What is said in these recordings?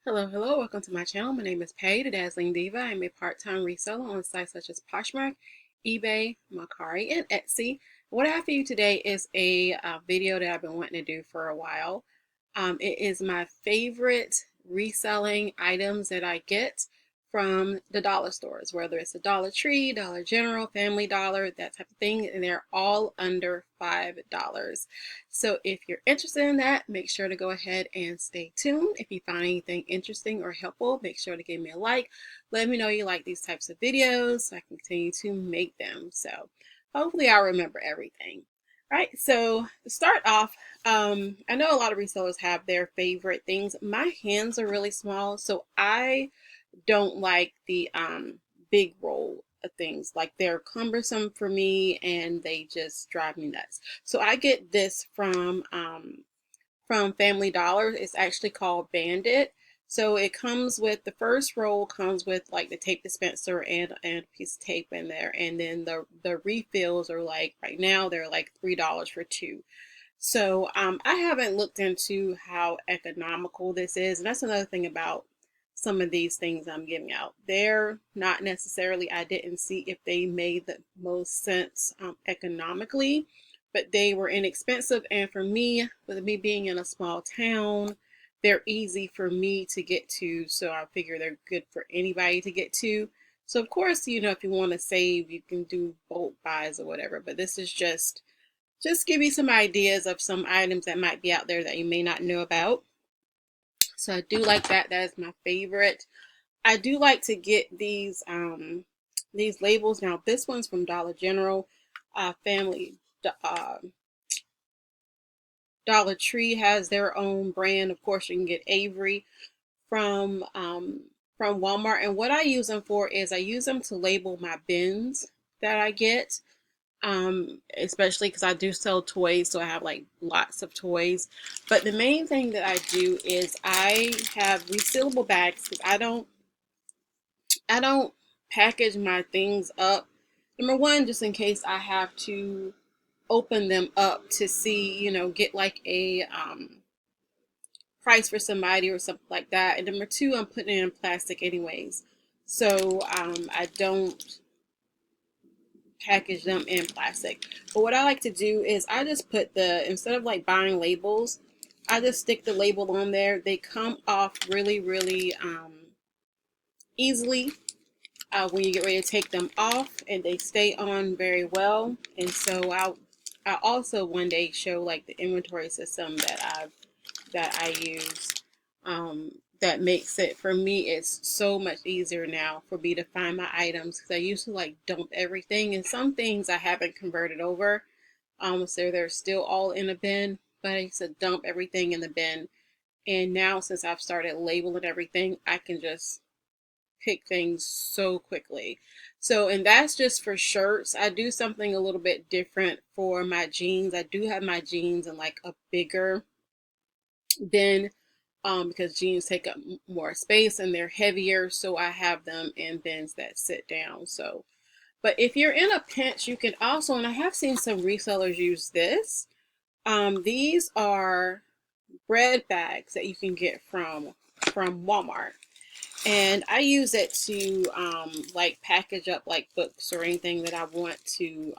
Hello, welcome to my channel. My name is Pay, the Dazzling Diva. I'm a part-time reseller on sites such as Poshmark, eBay, Mercari, and Etsy. What I have for you today is a video that I've been wanting to do for a while. It is my favorite reselling items that I get from the dollar stores, whether it's a Dollar Tree, Dollar General, Family Dollar, that type of thing, and they're all under $5. So if you're interested in that, make sure to go ahead and stay tuned. If you find anything interesting or helpful, make sure to give me a like. Let me know you like these types of videos so I can continue to make them. So hopefully I'll remember everything. All right, so to start off, I know a lot of resellers have their favorite things. My hands are really small, so I don't like the big roll of things. Like, they're cumbersome for me and they just drive me nuts. So I get this from Family Dollar. It's actually called Bandit. So it comes with, the first roll comes with like the tape dispenser and a piece of tape in there, and then the refills are like, right now they're like $3 for two. So I haven't looked into how economical this is, and that's another thing about some of these things I'm giving out. They're not necessarily, I didn't see if they made the most sense economically, but they were inexpensive. And for me, with me being in a small town, they're easy for me to get to. So I figure they're good for anybody to get to. So of course, if you want to save, you can do bulk buys or whatever, but this is just give you some ideas of some items that might be out there that you may not know about. So I do like that. That is my favorite. I do like to get these labels. Now this one's from Dollar General. Family uh, Dollar Tree has their own brand. Of course, you can get Avery from Walmart. And what I use them for is I use them to label my bins that I get. Especially because I do sell toys, so I have like lots of toys. But the main thing that I do is I have resealable bags, because I don't package my things up. Number one, just in case I have to open them up to see, get like a price for somebody or something like that. And number two, I'm putting it in plastic anyways. So I don't package them in plastic. But what I like to do is I just put instead of like buying labels, I just stick the label on there. They come off really, really easily when you get ready to take them off, and they stay on very well. And so I also one day show like the inventory system that I use. That makes it, for me, it's so much easier now for me to find my items, because I used to like dump everything, and some things I haven't converted over. So they're still all in a bin, but I used to dump everything in the bin. And now, since I've started labeling everything, I can just pick things so quickly. So, and that's just for shirts. I do something a little bit different for my jeans. I do have my jeans in like a bigger bin, because jeans take up more space and they're heavier. So I have them in bins that sit down. So, but if you're in a pinch, you can also, and I have seen some resellers use this. These are bread bags that you can get from Walmart. And I use it to like package up like books or anything that I want to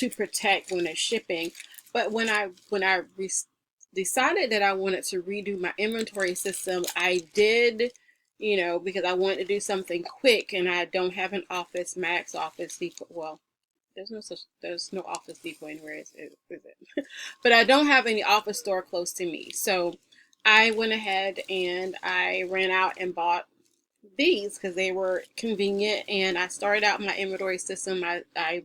protect when it's shipping. But when I decided that I wanted to redo my inventory system, I did, because I wanted to do something quick, and I don't have an Office Max, Office Depot. Well, there's no Office Depot anywhere, is it? But I don't have any office store close to me, so I went ahead and I ran out and bought these because they were convenient. And I started out my inventory system. I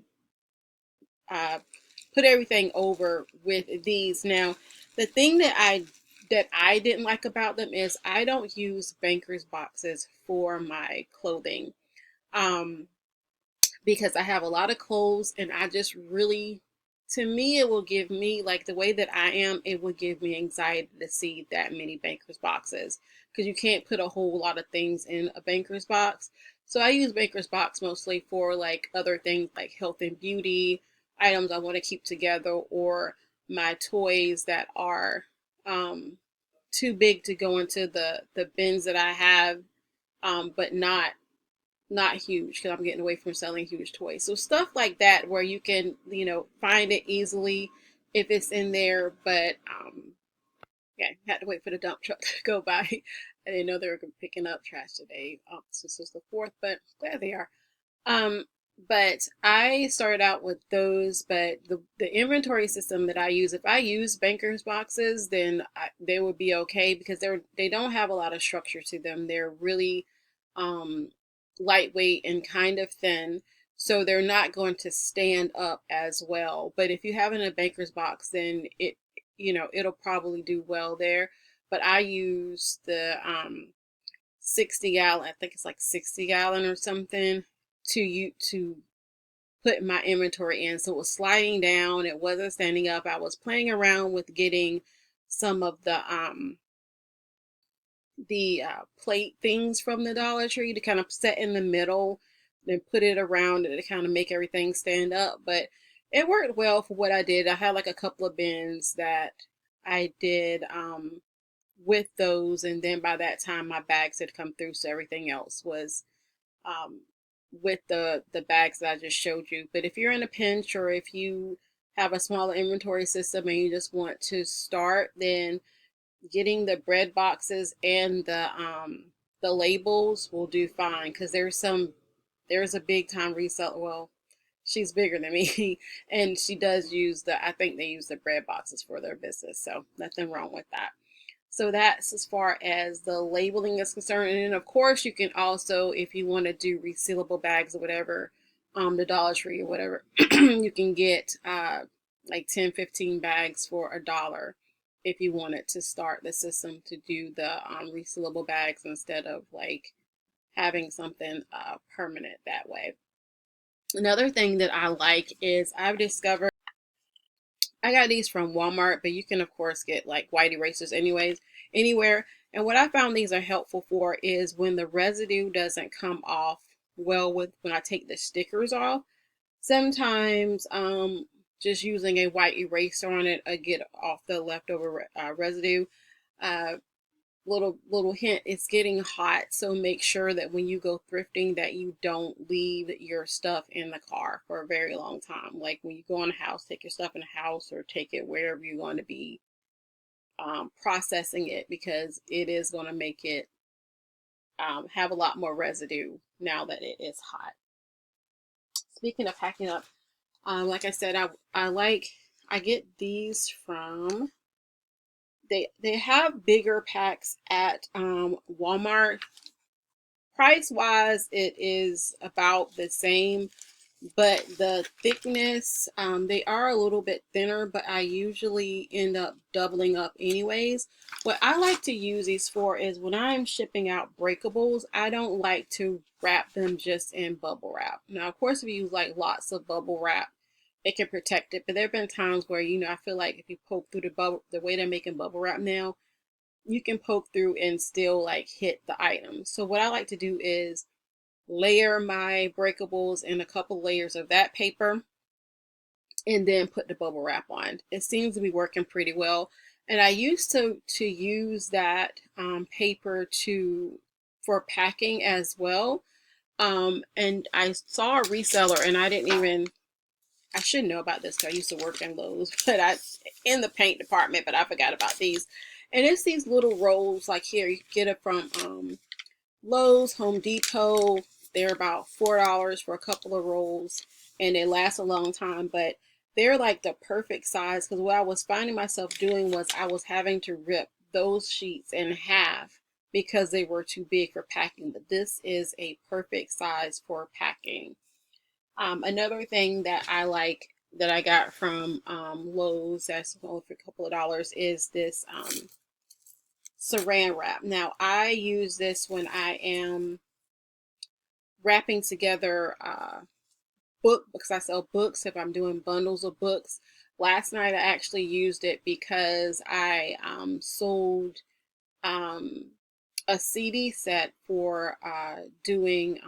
put everything over with these. Now, the thing that I didn't like about them is I don't use banker's boxes for my clothing, um, because I have a lot of clothes, and I just really, to me, it will give me, like, the way that I am, it would give me anxiety to see that many banker's boxes, because you can't put a whole lot of things in a banker's box. So I use banker's box mostly for like other things like health and beauty items I want to keep together, or my toys that are um too big to go into the bins that I have, but not huge because I'm getting away from selling huge toys. So stuff like that where you can, find it easily if it's in there. But yeah, had to wait for the dump truck to go by. I didn't know they were picking up trash today. Since it's the fourth, but there they are. Um, but I started out with those, but the inventory system that I use, if I use bankers boxes, then they would be okay because they don't have a lot of structure to them. They're really um, lightweight and kind of thin, so they're not going to stand up as well. But if you have it in a baker's box, then it'll probably do well there. But I use the 60 gallon, I think it's like 60 gallon or something, to put my inventory in. So it was sliding down, it wasn't standing up. I was playing around with getting some of the plate things from the Dollar Tree to kind of set in the middle, then put it around it to kind of make everything stand up. But it worked well for what I did. I had like a couple of bins that I did with those, and then by that time my bags had come through, so everything else was um, with the bags that I just showed you. But if you're in a pinch, or if you have a smaller inventory system and you just want to start, then getting the bread boxes and the labels will do fine, because there's a big time reseller. Well, she's bigger than me and she does use I think they use the bread boxes for their business, so nothing wrong with that. So that's as far as the labeling is concerned. And then of course you can also, if you want to do resealable bags or whatever, the Dollar Tree or whatever, you can get like 10-15 bags for $1 if you wanted to start the system to do the resealable bags instead of like having something permanent that way. Another thing that I like is I've discovered, I got these from Walmart, but you can of course get like white erasers anywhere. And what I found these are helpful for is when the residue doesn't come off well with when I take the stickers off. Sometimes just using a white eraser on it, I get off the leftover residue. Uh, little hint, it's getting hot, so make sure that when you go thrifting that you don't leave your stuff in the car for a very long time. Like when you go in the house, take your stuff in the house or take it wherever you're going to be processing it, because it is going to make it have a lot more residue now that it is hot. Speaking of packing up, like I said, I get these from, they have bigger packs at Walmart. Price wise, it is about the same, but the thickness, they are a little bit thinner, but I usually end up doubling up anyways. What I like to use these for is when I'm shipping out breakables, I don't like to wrap them just in bubble wrap. Now, of course, if you use like lots of bubble wrap, it can protect it, but there have been times where, I feel like if you poke through the way they're making bubble wrap now, you can poke through and still like hit the item. So what I like to do is layer my breakables in a couple layers of that paper and then put the bubble wrap on. It seems to be working pretty well. And I used to use that paper for packing as well. And I saw a reseller, and I should know about this because I used to work in Lowe's, but in the paint department, but I forgot about these. And it's these little rolls, like here, you can get it from Lowe's, Home Depot. They're about $4 for a couple of rolls, and they last a long time, but they're like the perfect size, because what I was finding myself doing was I was having to rip those sheets in half because they were too big for packing. But this is a perfect size for packing. Another thing that I like that I got from Lowe's, that's only for a couple of dollars, is this saran wrap. Now, I use this when I am wrapping together because I sell books. If I'm doing bundles of books, last night I actually used it because I sold a CD set for doing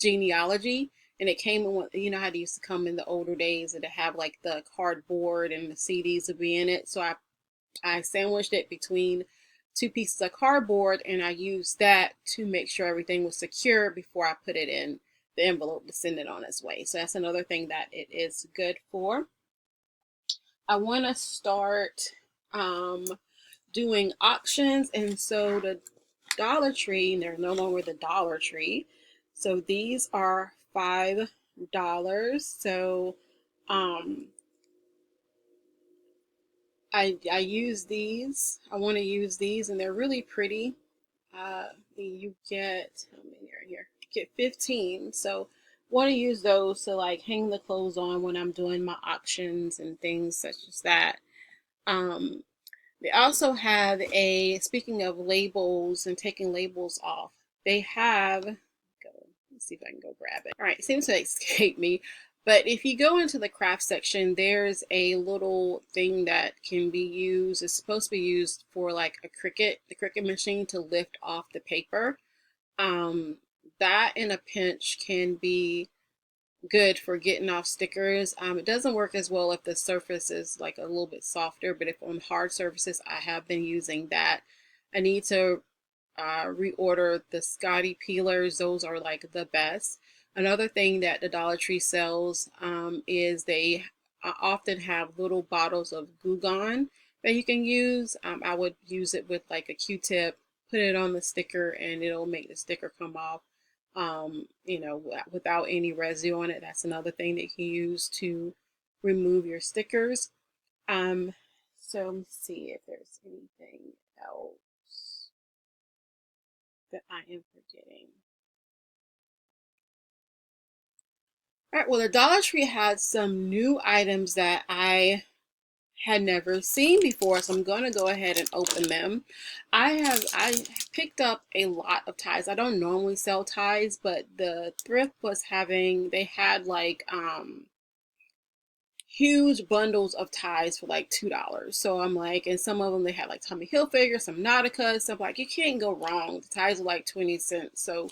genealogy, and it came in, you know how they used to come in the older days, and to have like the cardboard and the CDs would be in it. So I I sandwiched it between two pieces of cardboard, and I used that to make sure everything was secure before I put it in the envelope to send it on its way. So that's another thing that it is good for. I want to start doing auctions, and so the Dollar Tree, they're no longer the Dollar Tree. So these are $5. So I use these. I want to use these, and they're really pretty. You get, how many are here? You get 15. So want to use those to like hang the clothes on when I'm doing my auctions and things such as that. Um, they also have a, speaking of labels and taking labels off, they have, let's see if I can go grab it. All right, it seems to escape me. But if you go into the craft section, there's a little thing that can be used. It's supposed to be used for like the Cricut machine to lift off the paper. That in a pinch can be good for getting off stickers. It doesn't work as well if the surface is like a little bit softer, but if on hard surfaces, I have been using that. I need to reorder the Scotty peelers. Those are like the best. Another thing that the Dollar Tree sells is they often have little bottles of Goo Gone that you can use. I would use it with like a Q-tip, put it on the sticker, and it'll make the sticker come off without any residue on it. That's another thing that you can use to remove your stickers. So let me see if there's anything else that I am forgetting. All right, well, the Dollar Tree had some new items that I had never seen before, so I'm going to go ahead and open them. I picked up a lot of ties. I don't normally sell ties, but the thrift was they had like huge bundles of ties for like $2. So I'm like, and some of them they had like Tommy Hilfiger, some Nautica, stuff like you can't go wrong. The ties are like 20 cents. So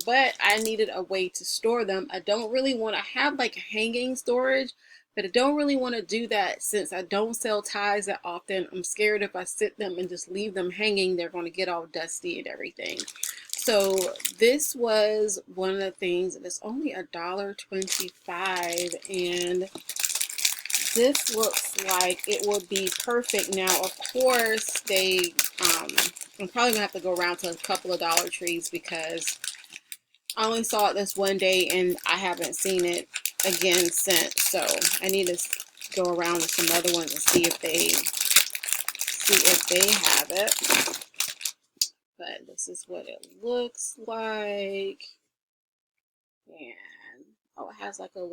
but I needed a way to store them. I don't really want to have like hanging storage, but I don't really want to do that since I don't sell ties that often. I'm scared if I sit them and just leave them hanging, they're going to get all dusty and everything. So this was one of the things. It's only $1.25, and this looks like it would be perfect. Now, of course, I'm probably gonna have to go around to a couple of Dollar Trees because I only saw it this one day and I haven't seen it again since. So I need to go around to some other ones and see if they have it. But this is what it looks like. And oh, it has like a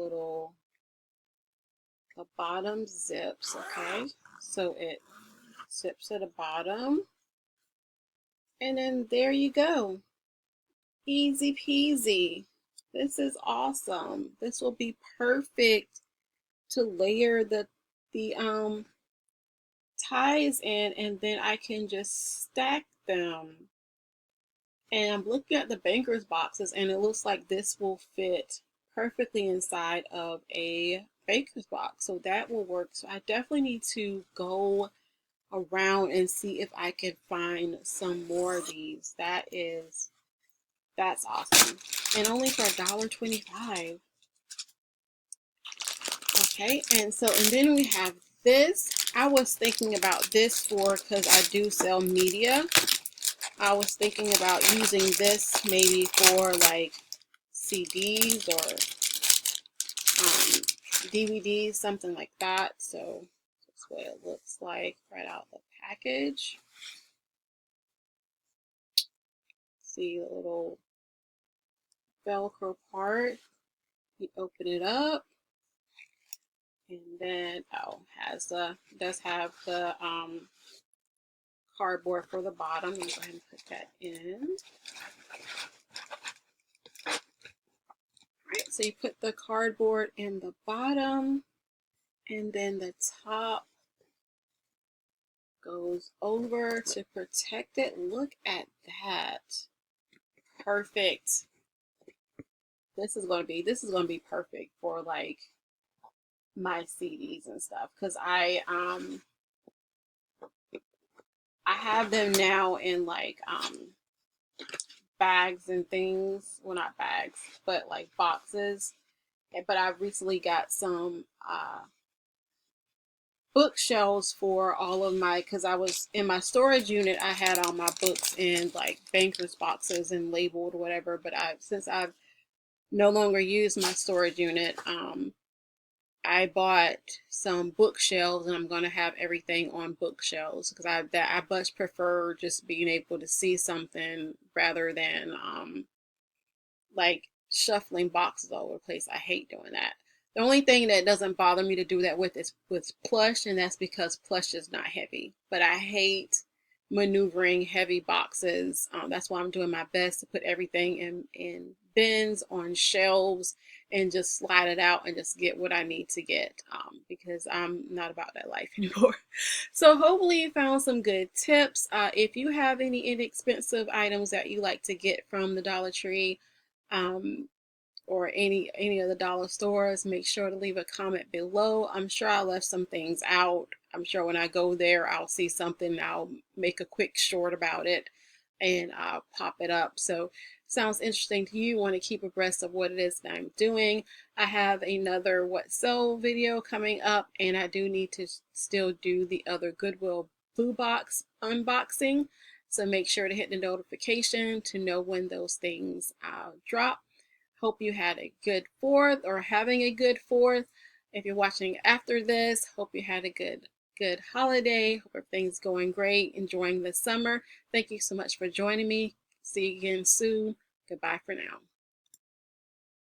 bottom zips. Okay, so it zips at the bottom, and then there you go. Easy peasy. This is awesome. This will be perfect to layer the ties in, and then I can just stack them. And I'm looking at the banker's boxes, and it looks like this will fit perfectly inside of a banker's box. So that will work. So I definitely need to go around and see if I can find some more of these. That's awesome. And only for $1.25. Okay, and then we have this. I was thinking about this because I do sell media. I was thinking about using this maybe for like CDs or DVDs, something like that. So that's what it looks like right out the package. See the little Velcro part. You open it up, and then does have the cardboard for the bottom. Let me go ahead and put that in. All right, so you put the cardboard in the bottom, and then the top goes over to protect it. Look at that. Perfect. This is going to be perfect for like my CDs and stuff, because I have them now in like bags and things. Well, not bags, but like boxes. But I recently got some bookshelves for all of my, because I was in my storage unit, I had all my books in like banker's boxes and labeled whatever. But since I've no longer used my storage unit, I bought some bookshelves, and I'm going to have everything on bookshelves because I much prefer just being able to see something rather than like shuffling boxes all over the place. I hate doing that. The only thing that doesn't bother me to do that with is with plush, and that's because plush is not heavy. But I hate maneuvering heavy boxes. That's why I'm doing my best to put everything in bins on shelves and just slide it out and just get what I need to get, because I'm not about that life anymore. So hopefully you found some good tips. If you have any inexpensive items that you like to get from the Dollar Tree, um, or any of the dollar stores, make sure to leave a comment below. I'm sure I left some things out. I'm sure when I go there, I'll see something. I'll make a quick short about it and I'll pop it up. So sounds interesting to you, want to keep abreast of what it is that I'm doing. I have another What So video coming up, and I do need to still do the other Goodwill Blue Box unboxing. So make sure to hit the notification to know when those things drop. Hope you had a good 4th or having a good 4th. If you're watching after this, hope you had a good holiday. Hope everything's going great, enjoying the summer. Thank you so much for joining me. See you again soon. Goodbye for now.